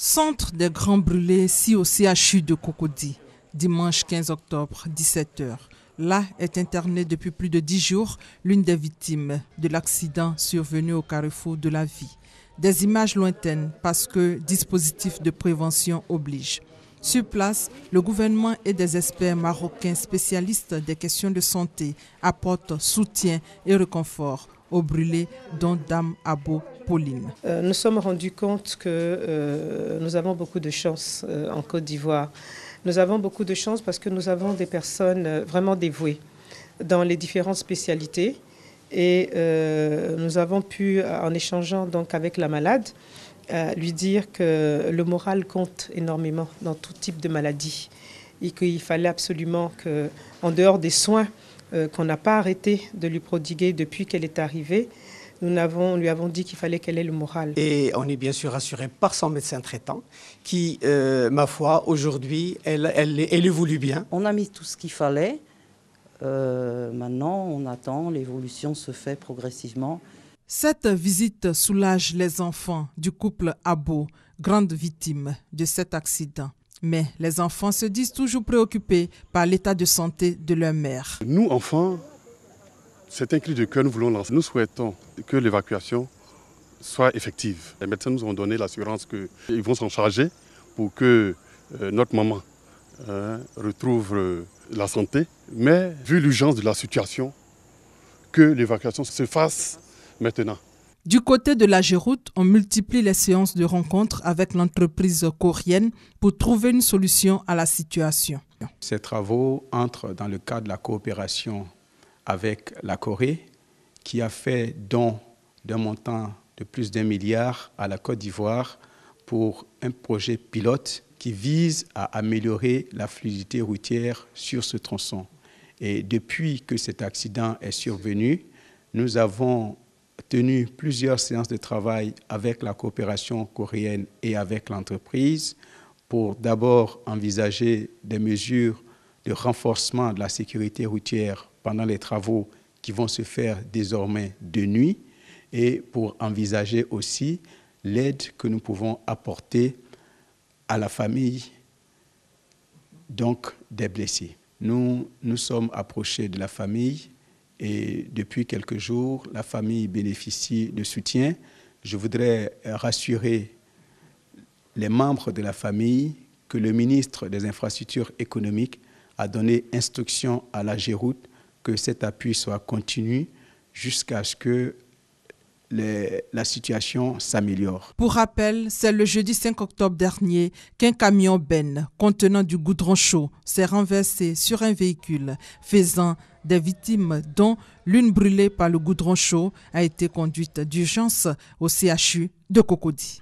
Centre des grands brûlés, ici au CHU de Cocody, dimanche 15 octobre, 17h. Là est internée depuis plus de 10 jours l'une des victimes de l'accident survenu au carrefour de la vie. Des images lointaines parce que dispositif de prévention oblige. Sur place, le gouvernement et des experts marocains spécialistes des questions de santé apportent soutien et réconfort aux brûlés, dont Dame Abo Pauline. Nous sommes rendus compte que nous avons beaucoup de chance en Côte d'Ivoire. Nous avons beaucoup de chance parce que nous avons des personnes vraiment dévouées dans les différentes spécialités. Et nous avons pu, en échangeant donc avec la malade, lui dire que le moral compte énormément dans tout type de maladie et qu'il fallait absolument qu'en dehors des soins qu'on n'a pas arrêté de lui prodiguer depuis qu'elle est arrivée, nous lui avons dit qu'il fallait qu'elle ait le moral. Et on est bien sûr rassuré par son médecin traitant qui, ma foi, aujourd'hui, elle évolue bien. On a mis tout ce qu'il fallait. Maintenant, on attend, l'évolution se fait progressivement. Cette visite soulage les enfants du couple Abo, grande victime de cet accident. Mais les enfants se disent toujours préoccupés par l'état de santé de leur mère. Nous, enfants, c'est un cri de cœur, nous voulons lancer. Nous souhaitons que l'évacuation soit effective. Les médecins nous ont donné l'assurance qu'ils vont s'en charger pour que notre maman retrouve la santé. Mais vu l'urgence de la situation, que l'évacuation se fasse maintenant. Du côté de la Géroute, on multiplie les séances de rencontres avec l'entreprise coréenne pour trouver une solution à la situation. Ces travaux entrent dans le cadre de la coopération avec la Corée, qui a fait don d'un montant de plus d'1 milliard à la Côte d'Ivoire pour un projet pilote qui vise à améliorer la fluidité routière sur ce tronçon. Et depuis que cet accident est survenu, nous avons tenu plusieurs séances de travail avec la coopération coréenne et avec l'entreprise pour d'abord envisager des mesures de renforcement de la sécurité routière pendant les travaux qui vont se faire désormais de nuit et pour envisager aussi l'aide que nous pouvons apporter à la famille donc des blessés. Nous sommes approchés de la famille et depuis quelques jours, la famille bénéficie de soutien. Je voudrais rassurer les membres de la famille que le ministre des Infrastructures économiques a donné instruction à la Géroute que cet appui soit continu jusqu'à ce que la situation s'améliore. Pour rappel, c'est le jeudi 5 octobre dernier qu'un camion benne contenant du goudron chaud s'est renversé sur un véhicule, faisant des victimes dont l'une brûlée par le goudron chaud a été conduite d'urgence au CHU de Cocody.